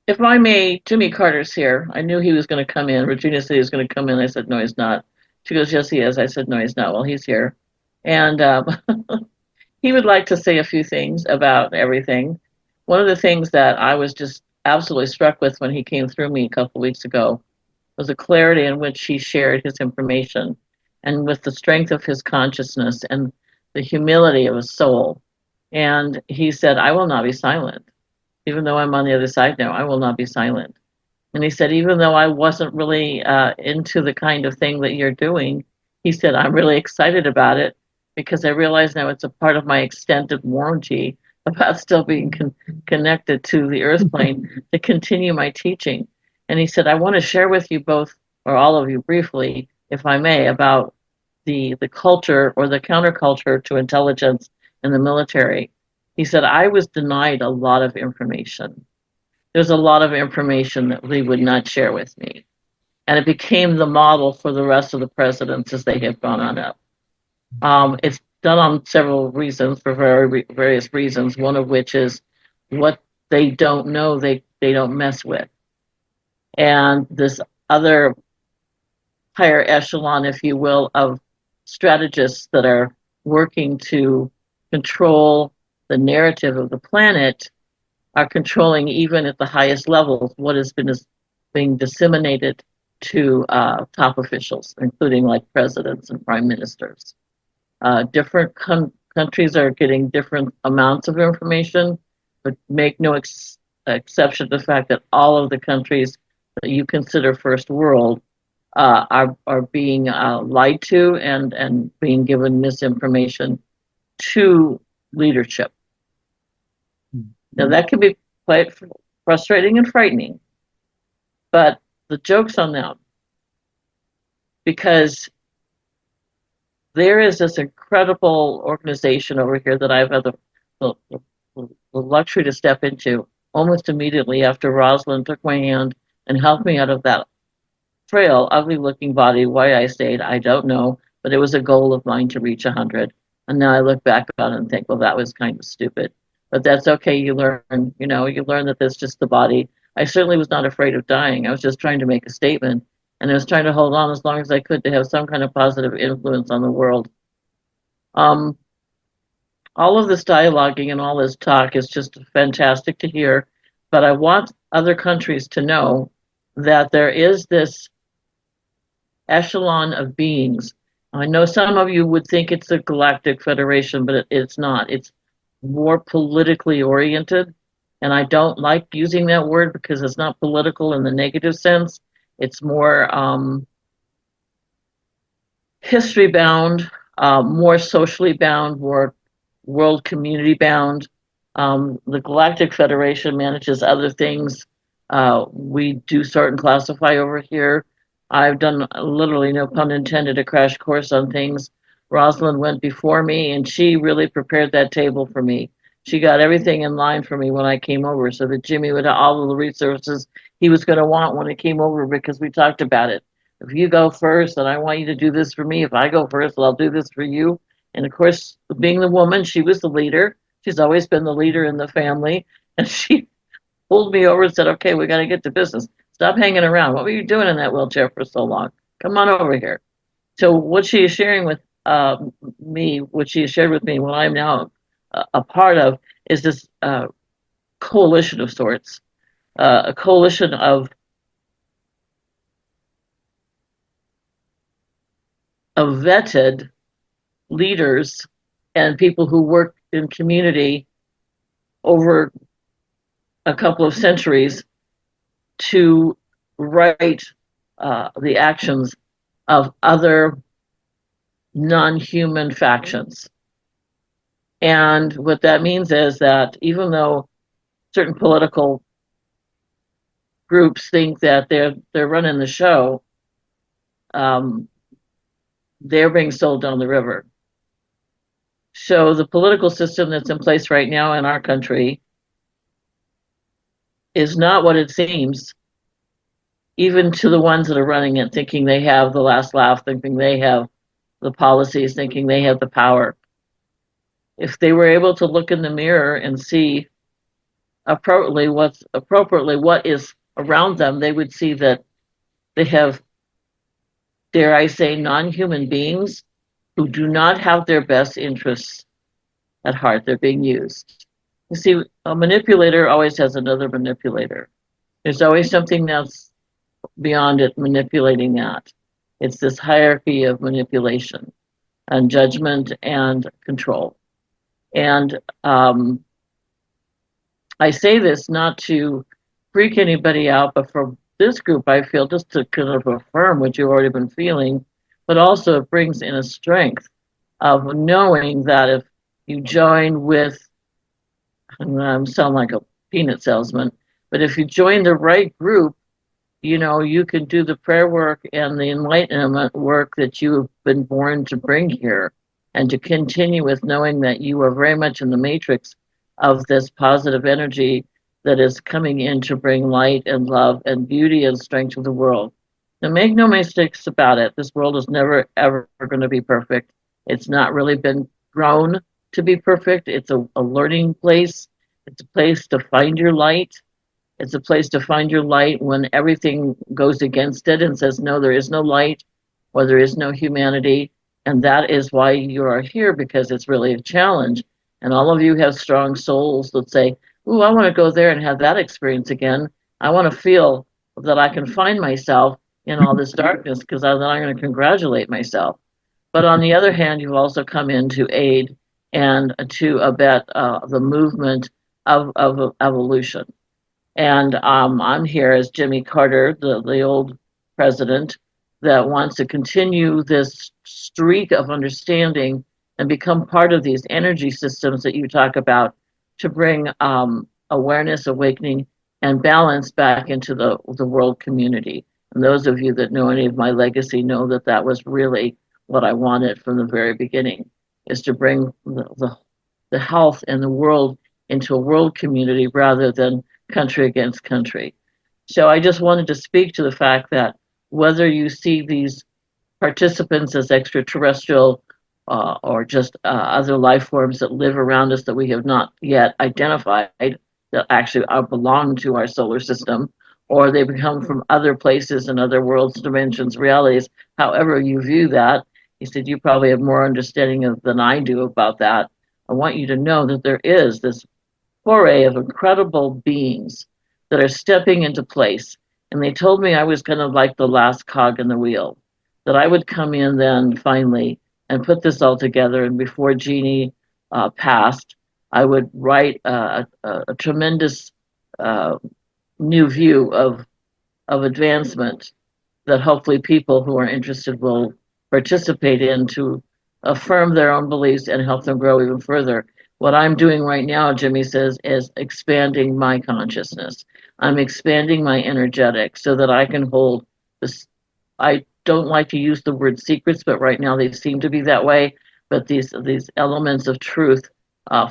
If I may, Jimmy Carter's here. I knew he was going to come in. Virginia said he was going to come in. I said, no, he's not. She goes, yes, he is. I said, no, he's not. Well, he's here. And he would like to say a few things about everything. One of the things that I was just absolutely struck with when he came through me a couple of weeks ago was the clarity in which he shared his information and with the strength of his consciousness and the humility of his soul. And he said, I will not be silent. Even though I'm on the other side now, I will not be silent. And he said, even though I wasn't really into the kind of thing that you're doing, he said, I'm really excited about it because I realize now it's a part of my extended warranty about still being connected to the earth plane to continue my teaching. And he said, I want to share with you both, or all of you briefly, if I may, about the culture or the counterculture to intelligence in the military. He said, I was denied a lot of information. There's a lot of information that they would not share with me. And it became the model for the rest of the presidents as they have gone on up. It's done on several reasons, for various reasons, one of which is what they don't know, they don't mess with. And this other higher echelon, if you will, of strategists that are working to control the narrative of the planet are controlling even at the highest levels what has been being disseminated to top officials, including like presidents and prime ministers. Different countries are getting different amounts of information, but make no exception to the fact that all of the countries that you consider first world are being lied to and being given misinformation to leadership. Now that can be quite frustrating and frightening, but the joke's on them because there is this incredible organization over here that I've had the luxury to step into almost immediately after Rosalind took my hand and helped me out of that frail, ugly-looking body. Why I stayed, I don't know, but it was a goal of mine to reach 100. And now I look back on it and think, well, that was kind of stupid. But that's okay. You learn, you learn that that's just the body. I certainly was not afraid of dying. I was just trying to make a statement. And I was trying to hold on as long as I could to have some kind of positive influence on the world. Um, all of this dialoguing and all this talk is just fantastic to hear. But I want other countries to know that there is this echelon of beings. I know some of you would think it's a galactic federation, but it's not. It's more politically oriented. And I don't like using that word because it's not political in the negative sense. It's more history bound, more socially bound, more world community bound. The Galactic Federation manages other things. We do sort and classify over here. I've done literally, no pun intended, a crash course on things. Rosalind went before me and she really prepared that table for me. She got everything in line for me when I came over so that Jimmy would have all of the resources he was going to want when he came over because we talked about it. If you go first, then I want you to do this for me. If I go first, well, I'll do this for you. And of course, being the woman, she was the leader. She's always been the leader in the family. And she pulled me over and said, okay, we got to get to business. Stop hanging around. What were you doing in that wheelchair for so long? Come on over here. So what she is sharing with me, what she has shared with me, what I'm now a part of, is this coalition of sorts, a coalition of vetted leaders and people who work in community over a couple of centuries to write the actions of other non-human factions. And what that means is that even though certain political groups think that they're running the show, um, they're being sold down the river. So the political system that's in place right now in our country is not what it seems, even to the ones that are running it, thinking they have the last laugh, thinking they have the policies, thinking they have the power. If they were able to look in the mirror and see what is around them, they would see that they have, dare I say, non-human beings who do not have their best interests at heart. They're being used. You see, a manipulator always has another manipulator. There's always something that's beyond it manipulating that. It's this hierarchy of manipulation and judgment and control. And I say this not to freak anybody out, but for this group, I feel just to kind of affirm what you've already been feeling, but also it brings in a strength of knowing that if you join with, I sound like a peanut salesman, but if you join the right group, you can do the prayer work and the enlightenment work that you have been born to bring here, and to continue with knowing that you are very much in the matrix of this positive energy that is coming in to bring light and love and beauty and strength to the world. Now, make no mistakes about it. This world is never, ever going to be perfect. It's not really been grown to be perfect. It's a learning place. It's a place to find your light. It's a place to find your light when everything goes against it and says, no, there is no light, or there is no humanity. And that is why you are here, because it's really a challenge. And all of you have strong souls that say, ooh, I want to go there and have that experience again. I want to feel that I can find myself in all this darkness, because then I'm going to congratulate myself. But on the other hand, you've also come in to aid and to abet the movement of evolution. And I'm here as Jimmy Carter, the old president, that wants to continue this streak of understanding and become part of these energy systems that you talk about, to bring awareness, awakening, and balance back into the world community. And those of you that know any of my legacy know that that was really what I wanted from the very beginning, is to bring the health and the world into a world community rather than country against country. So I just wanted to speak to the fact that whether you see these participants as extraterrestrial or just other life forms that live around us that we have not yet identified, that actually belong to our solar system, or they come from other places and other worlds, dimensions, realities, however you view that. He said, you probably have more understanding than I do about that. I want you to know that there is this foray of incredible beings that are stepping into place. And they told me I was kind of like the last cog in the wheel, that I would come in then finally and put this all together. And before Jeannie passed, I would write a tremendous new view of advancement that hopefully people who are interested will participate in, to affirm their own beliefs and help them grow even further. What I'm doing right now, Jimmy says, is expanding my consciousness. I'm expanding my energetic so that I can hold this. I don't like to use the word secrets, but right now they seem to be that way. But these elements of truth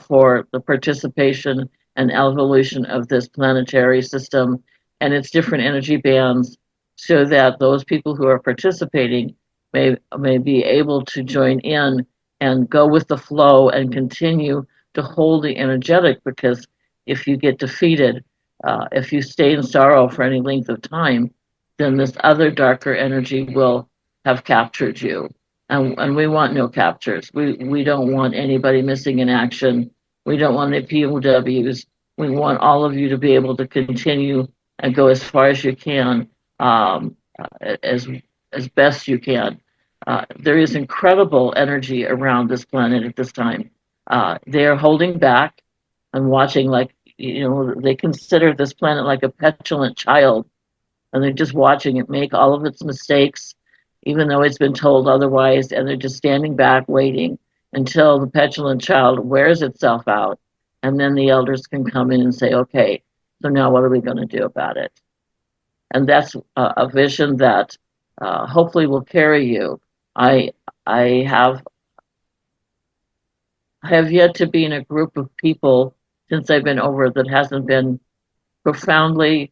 for the participation and evolution of this planetary system and its different energy bands, so that those people who are participating may be able to join in and go with the flow and continue to hold the energetic. Because if you get defeated, if you stay in sorrow for any length of time, then this other darker energy will have captured you. And we want no captures. We don't want anybody missing in action. We don't want any POWs. We want all of you to be able to continue and go as far as you can, as best you can. There is incredible energy around this planet at this time. They are holding back and watching, like, they consider this planet like a petulant child, and they're just watching it make all of its mistakes, even though it's been told otherwise, and they're just standing back waiting until the petulant child wears itself out, and then the elders can come in and say, okay, so now what are we going to do about it? And that's a vision that hopefully will carry you. I have yet to be in a group of people since I've been over that hasn't been profoundly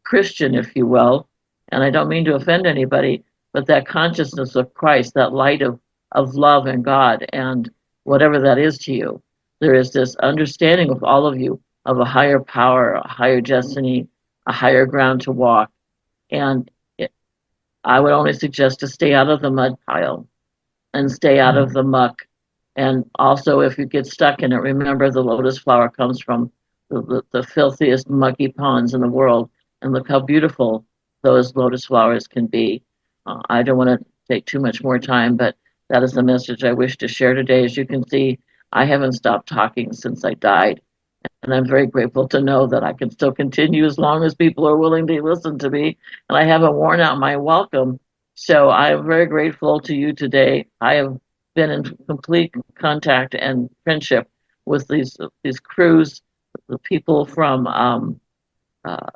Christian, if you will. And I don't mean to offend anybody, but that consciousness of Christ, that light of love and God and whatever that is to you, there is this understanding of all of you of a higher power, a higher destiny, a higher ground to walk. And it, I would only suggest to stay out of the mud pile and stay out of the muck. And also, if you get stuck in it, remember the lotus flower comes from the filthiest, mucky ponds in the world. And look how beautiful those lotus flowers can be. I don't want to take too much more time, but that is the message I wish to share today. As you can see, I haven't stopped talking since I died. And I'm very grateful to know that I can still continue as long as people are willing to listen to me. And I haven't worn out my welcome. So I am very grateful to you today. I have been in complete contact and friendship with these crews, the people from uh,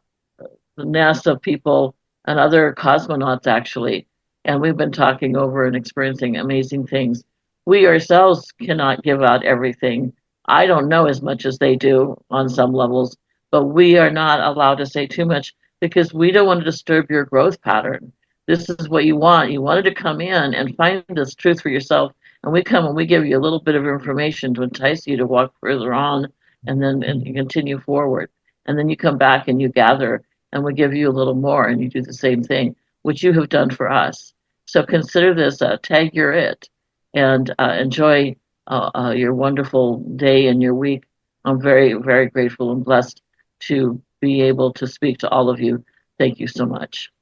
the NASA people and other cosmonauts actually, and we've been talking over and experiencing amazing things. We ourselves cannot give out everything. I don't know as much as they do on some levels, but we are not allowed to say too much because we don't want to disturb your growth pattern. This is what you want. You wanted to come in and find this truth for yourself, and we come and we give you a little bit of information to entice you to walk further on and you continue forward. And then you come back and you gather and we give you a little more and you do the same thing, which you have done for us. So consider this tag your it and enjoy your wonderful day and your week. I'm very, very grateful and blessed to be able to speak to all of you. Thank you so much.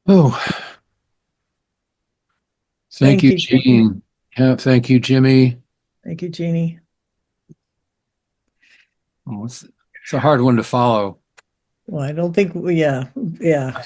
Oh, thank Thank you, you, Jimmy. Jean. Yeah, thank you, Jimmy. Thank you, Jeannie. Oh, it's a hard one to follow. Well, I don't think, yeah, yeah.